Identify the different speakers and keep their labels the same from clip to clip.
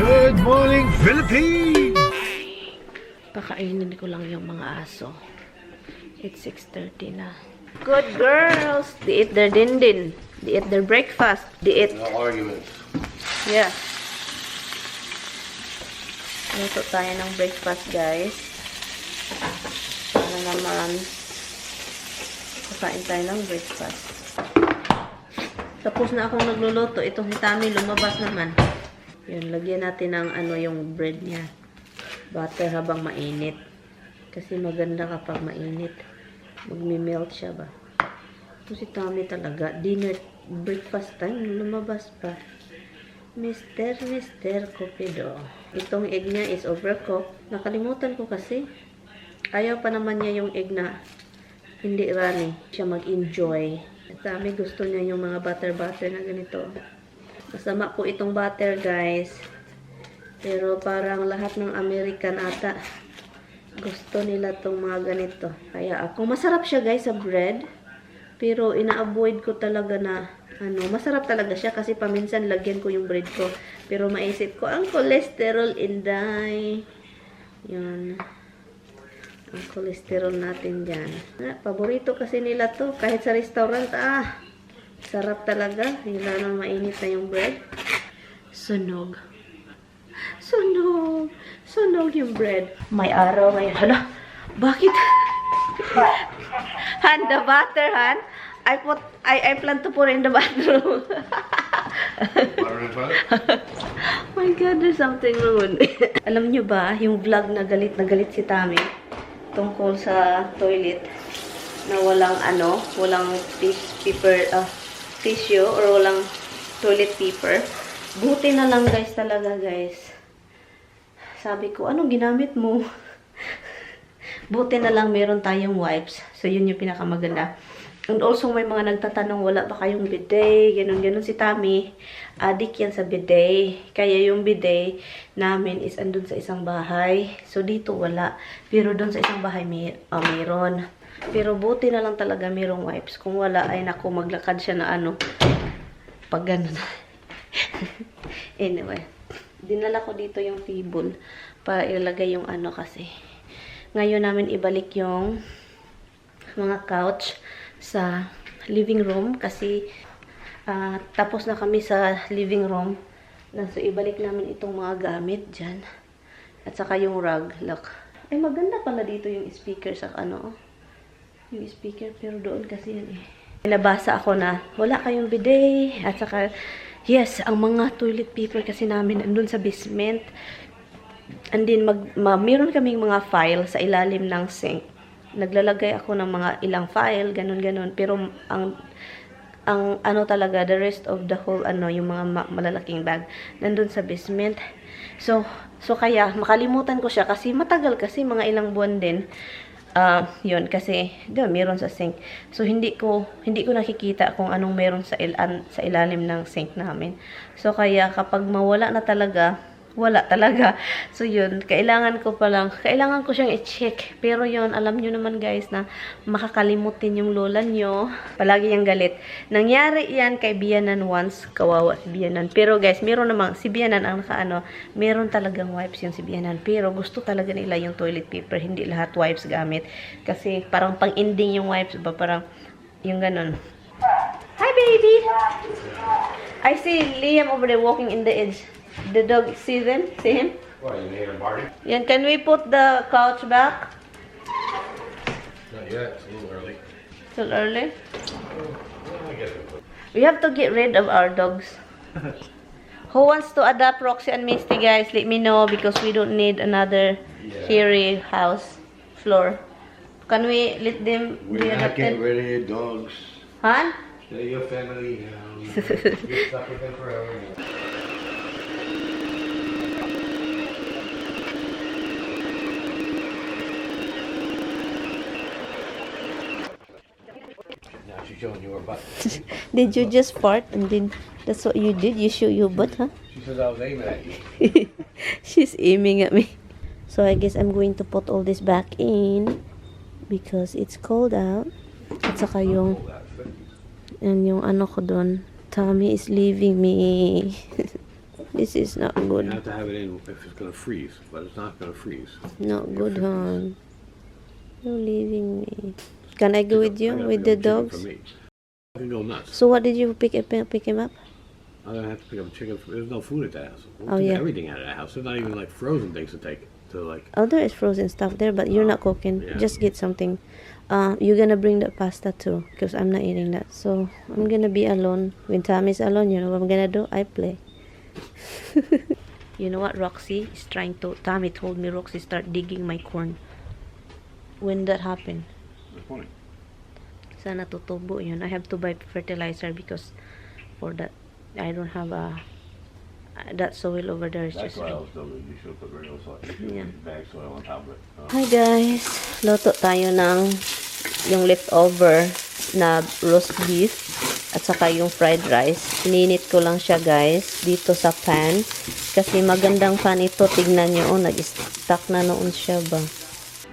Speaker 1: Good morning, Philippines!
Speaker 2: Pakainin ko lang yung mga aso. It's 6:30 na. Good girls! They eat their din-din. They eat their breakfast. They eat...
Speaker 1: No arguments.
Speaker 2: Yeah. Luto tayo ng breakfast, guys. Para naman kakain tayo ng breakfast. Tapos na akong nagluluto. Itong si Tami lumabas naman. Yun, lagyan natin ng ano yung bread niya. Butter habang mainit. Kasi maganda kapag mainit. Magmi-melt siya ba. Ito si Tami talaga. Dinner, breakfast time, lumabas pa. Mr. Cupido. Itong egg niya is overcooked. Nakalimutan ko kasi. Ayaw pa naman niya yung egg na hindi runny. Siya mag-enjoy. Tami gusto niya yung mga butter na ganito. Masama po itong butter, guys. Pero parang lahat ng American ata gusto nila tong mga ganito. Kaya ako, masarap siya, guys, sa bread. Pero ina-avoid ko talaga na masarap talaga siya kasi paminsan lagyan ko yung bread ko. Pero maisip ko, ang cholesterol inday. Yun. Ang cholesterol natin dyan. Paborito kasi nila to. Kahit sa restaurant, sarap talaga. Hila nang mainit na yung bread. Sunog. Sunog. Sunog yung bread. May araw ngayon. Hala, bakit? Han, the butter, Han. I plan to pour in the bathroom. My God, there's something wrong. Alam nyo ba, yung vlog na galit si Tami tungkol sa toilet na walang tissue or walang toilet paper. Buti na lang, guys, talaga, guys. Sabi ko, anong ginamit mo? Buti na lang meron tayong wipes. So, yun yung pinakamaganda. And also, may mga nagtatanong, wala ba kayong bidet? Ganon si Tami. Adik yan sa bidet. Kaya yung bidet namin is andun sa isang bahay. So, dito wala. Pero doon sa isang bahay mayroon. Pero buti na lang talaga mayroong wipes. Kung wala, ay naku, maglakad siya na pag ganon. Anyway. Dinala ko dito yung table para ilagay yung kasi. Ngayon namin ibalik yung mga couch sa living room kasi tapos na kami sa living room. So, ibalik namin itong mga gamit dyan. At saka yung rug. Look. Ay, maganda pala dito yung speaker sa yung speaker, pero doon kasi yan eh. Nabasa ako na wala kayong bidet. At saka, yes, ang mga toilet paper kasi namin andun sa basement. And then, meron kaming mga file sa ilalim ng sink. Naglalagay ako ng mga ilang file, ganun. Pero, ang talaga, the rest of the whole, yung mga malalaking bag, nandun sa basement. So kaya, makalimutan ko siya kasi matagal kasi, mga ilang buwan din. Yun, kasi, doon, meron sa sink. So, hindi ko nakikita kung anong meron sa ilalim ng sink namin. So, kaya, kapag mawala na talaga, wala talaga. So, yun, kailangan ko siyang i-check. Pero yun, alam nyo naman, guys, na makakalimutin yung lola nyo. Palagi yung galit. Nangyari yan kay Bianan once. Kawawa si Bianan. Pero, guys, meron namang, si Bianan ang meron talagang wipes yung si Bianan. Pero, gusto talaga nila yung toilet paper. Hindi lahat wipes gamit. Kasi, parang pang-ending yung wipes ba? Parang, yung ganun. Hi, baby! I see Liam over there walking in the edge. The dog, see him?
Speaker 1: What, you made a party?
Speaker 2: Yan, can we put the couch back?
Speaker 1: Not yet, it's a little early.
Speaker 2: Still early?
Speaker 1: I guess we put.
Speaker 2: We have to get rid of our dogs. Who wants to adopt Roxy and Misty, guys? Let me know because we don't need another hairy house floor. Can we let them be
Speaker 1: We're not getting
Speaker 2: adopted?
Speaker 1: rid of your dogs.
Speaker 2: Huh?
Speaker 1: They're your family. You're stuck with them forever. Now she's showing you her butt.
Speaker 2: Did you just fart and then that's what you did? You show your butt, huh?
Speaker 1: She says I was aiming at you.
Speaker 2: She's aiming at me. So I guess I'm going to put all this back in because it's cold out. At saka yung ko doon. Tommy is leaving me. This is not
Speaker 1: You
Speaker 2: good.
Speaker 1: have to have it in if it's gonna freeze, but it's not gonna freeze.
Speaker 2: Not good, hon. You're leaving me. Can I go with
Speaker 1: I
Speaker 2: you
Speaker 1: gotta
Speaker 2: with
Speaker 1: pick
Speaker 2: the
Speaker 1: up a chicken for
Speaker 2: dogs?
Speaker 1: me. I can go nuts.
Speaker 2: So what did you pick him up?
Speaker 1: I'm gonna have to pick up a chicken. There's no food at the house. We'll
Speaker 2: Oh,
Speaker 1: take
Speaker 2: yeah.
Speaker 1: everything out of the house. There's not even like frozen things to take to like.
Speaker 2: Oh, there is frozen stuff there, but you're not cooking.
Speaker 1: Yeah.
Speaker 2: Just get something. You're gonna bring that pasta too, because I'm not eating that. So I'm gonna be alone. When Tommy's alone, you know what I'm gonna do? I play. You know what Roxy is trying to... Tommy told me Roxy start digging my corn. When that happened?
Speaker 1: That's funny.
Speaker 2: Sana tutubo yun. I have to buy fertilizer because for that, I don't have a... that soil over there is
Speaker 1: That's
Speaker 2: just...
Speaker 1: what I was doing. You should put regular soil.
Speaker 2: Yeah.
Speaker 1: Bag soil on top of it.
Speaker 2: Hi guys! Luto tayo ng yung leftover na roast beef at saka yung fried rice. Ininit ko lang siya guys dito sa pan kasi magandang pan ito. Tignan nyo, oh, nag-stuck na noon siya ba.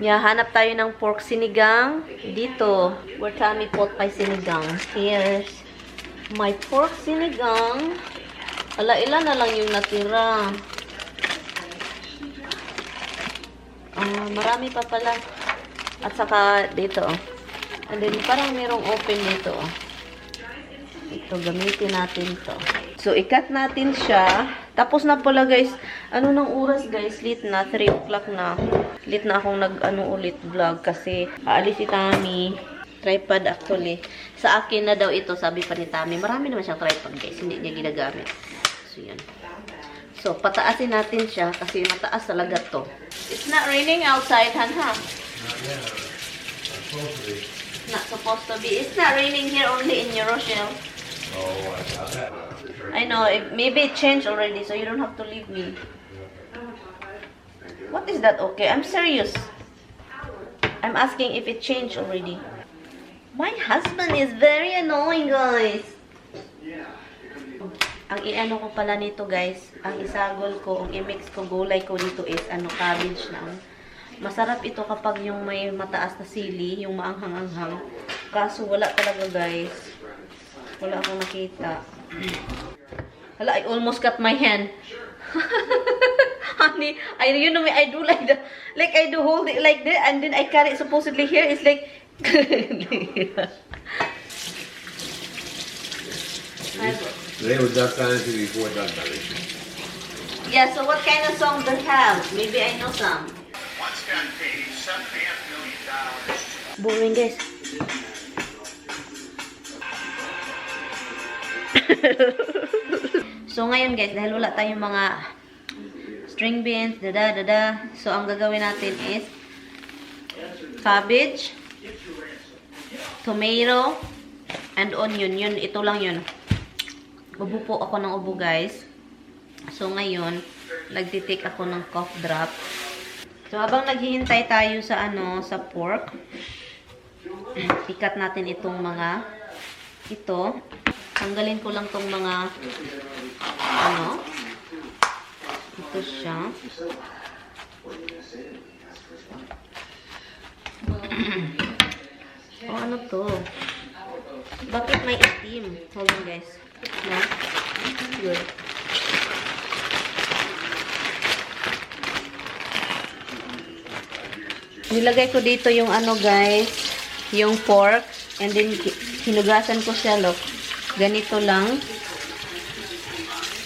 Speaker 2: Yeah, hanap tayo ng pork sinigang dito. Where Tommy pot pie sinigang. Here's my pork sinigang. Ala, ilan na lang yung natira. Marami pa pala. At saka dito, oh. And then parang merong open dito, oh. Ito, gamitin natin to. So, ikat natin siya. Tapos na pala, guys. Ano ng oras, guys? Late na. 3 o'clock na. Late na akong ulit vlog kasi aalis si Tommy. Tripod actually. Sa akin na daw ito, sabi pa ni Tommy. Marami naman siyang tripod, guys. Hindi niya ginagamit. So, yun. So, pataasin natin siya kasi mataas talaga to. It's not raining outside, Hanha. Not supposed to be. It's not raining here, only in New Rochelle.
Speaker 1: Oh, I got that.
Speaker 2: I know. Maybe it changed already, so you don't have to leave me. What is that? Okay, I'm serious. I'm asking if it changed already. My husband is very annoying, guys. Ang iano ko pala nito, guys, ang isagol ko, ang i-mix ko, gulay ko dito is cabbage lang. Masarap ito kapag yung may mataas na sili, yung maanghang-anghang. Kaso wala talaga, guys. Wala akong nakita. Hala, I almost cut my hand. Honey, you know me, I do like that. Like, I do hold it like that, and then I cut it supposedly here. It's like...
Speaker 1: They were duck dynasty before duck dynasty.
Speaker 2: Yeah, so what kind of song they have? Maybe I know some.
Speaker 3: Once got paid $7.5 million.
Speaker 2: Boring, guys. So, ngayon, guys, dahil wala tayong mga string beans, dada. So, ang gagawin natin is cabbage, tomato, and onion. Yun, ito lang yun. Ubo po ako ng ubo, guys. So, ngayon, nagtitik ako ng cough drop. So, habang naghihintay tayo sa, sa pork, ikat natin itong mga, ito. Tanggalin ko lang tong mga, ito siya. Oh, ano to? Bakit may itim? Hold on, guys. No? Good. Nilagay ko dito yung guys, yung pork, and then hinugasan ko siya, look. Ganito lang.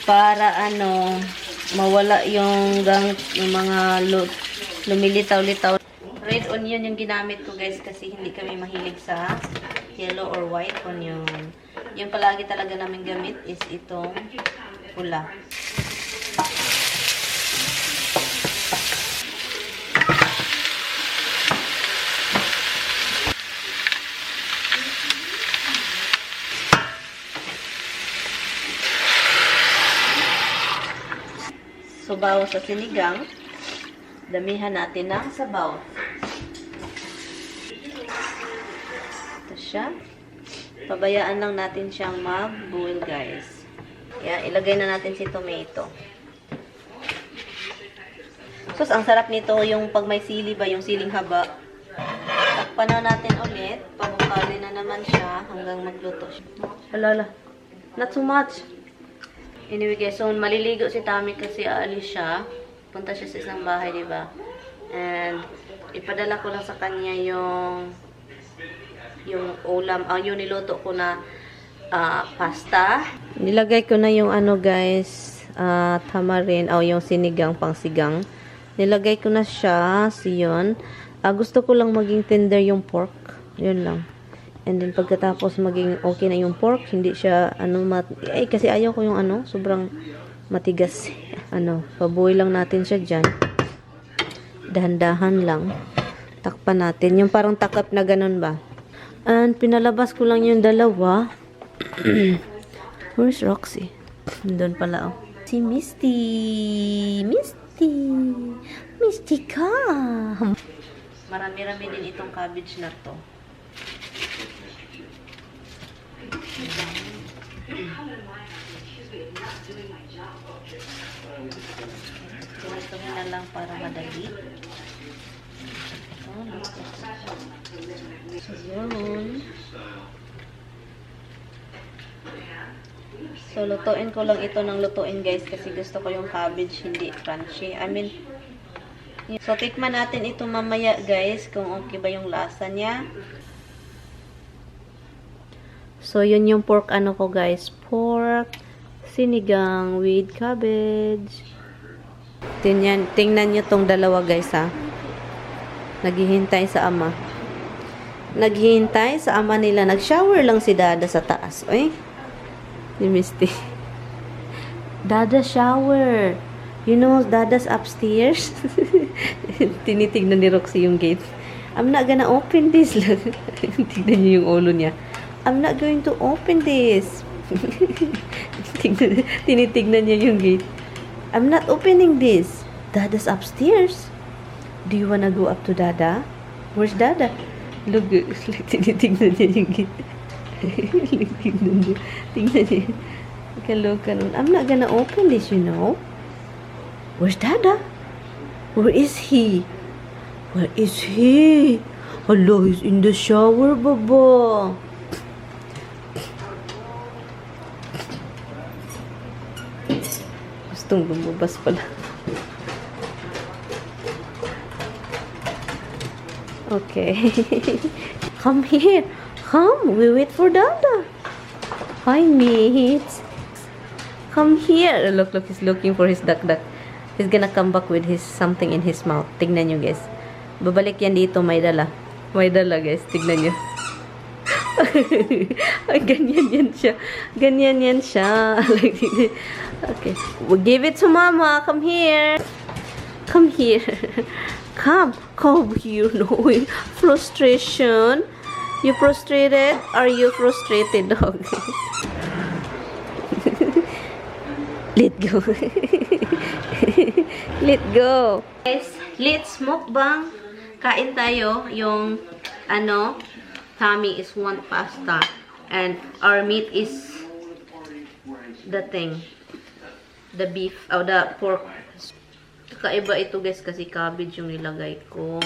Speaker 2: Para mawala yung mga lumilitaw-litaw. Red onion yung ginamit ko, guys, kasi hindi kami mahilig sa yellow or white onion. Yung palagi talaga namin gamit is itong pula. Sabaw sa sinigang. Damihan natin ng sabaw. Ito siya. Pabayaan lang natin siyang mag-boil, guys. Yan, ilagay na natin si tomato. Sus, ang sarap nito yung pag may sili ba, yung siling haba. Takpan na natin ulit. Pabukali na naman siya hanggang magluto siya. Halala. Not too much. Anyway guys, so maliligo si Tami kasi aalis siya. Punta siya sa isang bahay, di ba? And ipadala ko lang sa kanya yung ulam, yung niluto ko na pasta. Nilagay ko na yung ano guys, tamarin, yung sinigang, pangsigang. Nilagay ko na siya, yun. Gusto ko lang maging tender yung pork. Yun lang. And then pagkatapos maging okay na yung pork, hindi siya kasi ayaw ko yung sobrang matigas. Pabuhay lang natin siya dyan. Dahan-dahan lang. Takpan natin. Yung parang takap na ganun ba? And pinalabas ko lang yung dalawa. Where's Roxy? Doon pala, oh. Si Misty. Misty. Misty ka. Marami-rami din itong cabbage na to. Gusto na lang para madali. So, yun. So, lutuin ko lang ito ng lutuin, guys, kasi gusto ko yung cabbage hindi crunchy. So, tikman natin ito mamaya, guys, kung okay ba yung lasa niya. So, yun yung pork ko, guys. Pork, sinigang with cabbage. Tingnan nyo tong dalawa, guys, ha. Naghihintay sa ama. Naghihintay sa ama nila. Nag-shower lang si Dada sa taas. Oy. Si Misty. Dada shower. You know, Dada's upstairs. Tinitignan ni Roxy yung gate. I'm not gonna open this. Tignan niyo yung ulo niya. I'm not going to open this. Tinitignan niya yung gate. I'm not opening this. Dada's upstairs. Do you wanna go up to Dada? Where's Dada? Look, tinitignan niya yung gate. Tingnan niya. Kalokan. I'm not gonna open this, you know. Where's Dada? Where is he? Where is he? Hello, he's in the shower, Baba. Gustong lumabas pala. Okay. Come here. Come. We wait for Dada. Hi, mates. Come here. Look. He's looking for his duck. He's gonna come back with something in his mouth. Tignan nyo, guys. Babalik yan dito. May dala. May dala, guys. Tignan nyo. Ay, ganyan yan siya. Ganyan yan siya. Okay. We'll give it to Mama. Come here. Come here. Come here. No, frustration. You frustrated? Are you frustrated, dog? Let go. Let go. Guys, let's mukbang. Kain tayo. Yung, Tommy is want pasta. And our meat is the thing. The beef, the pork. Kakaiba ito, guys, kasi cabbage yung nilagay ko.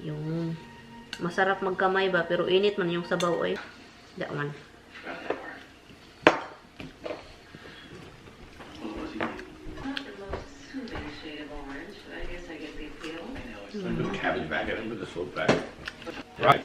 Speaker 2: Yung masarap magkamay ba, pero init man yung sabaw, eh. That one.
Speaker 1: Put cabbage back in it with the slope back. Right.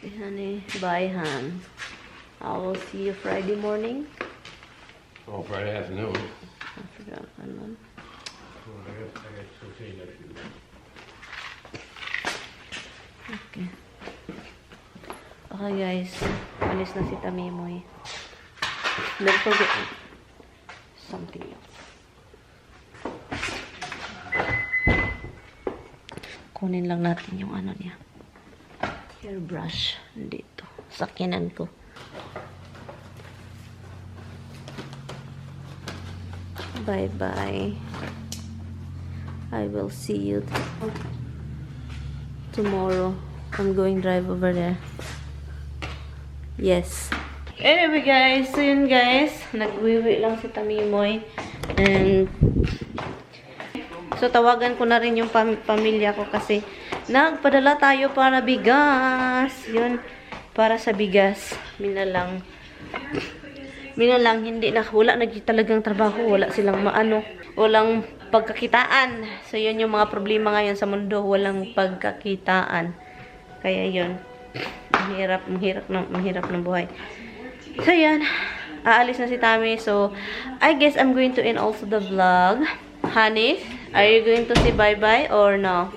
Speaker 2: Okay, honey. Bye, hon. I will see you Friday morning.
Speaker 1: Oh, Friday afternoon.
Speaker 2: I forgot. Ano? Okay. Okay, guys. Alis na si Tamimoy. Don't forget something else. Kunin lang natin yung niya. Hairbrush dito sakyanan ko. Bye-bye. I will see you tomorrow. I'm going drive over there. Yes. Anyway guys, so yun guys, nagwiwi lang si Tamimoy. And so tawagan ko na rin yung pamilya ko kasi nagpadala tayo para bigas. Yun, para sa bigas. Minalang, hindi na, wala na talagang trabaho, wala silang walang pagkakitaan. So yun yung mga problema ngayon sa mundo, walang pagkakitaan. Kaya yun, mahirap ng buhay. So yan, aalis na si Tami. So I guess I'm going to end also the vlog. Honey, are you going to say bye-bye or no?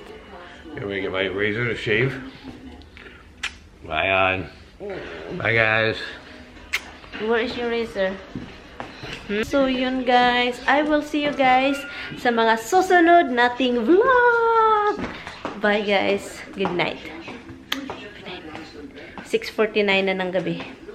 Speaker 1: Can we get my razor to shave? Bye on. Bye guys.
Speaker 2: Where is your razor? So yun guys, I will see you guys sa mga susunod nating vlog. Bye guys. Good night. 6:49 na ng gabi.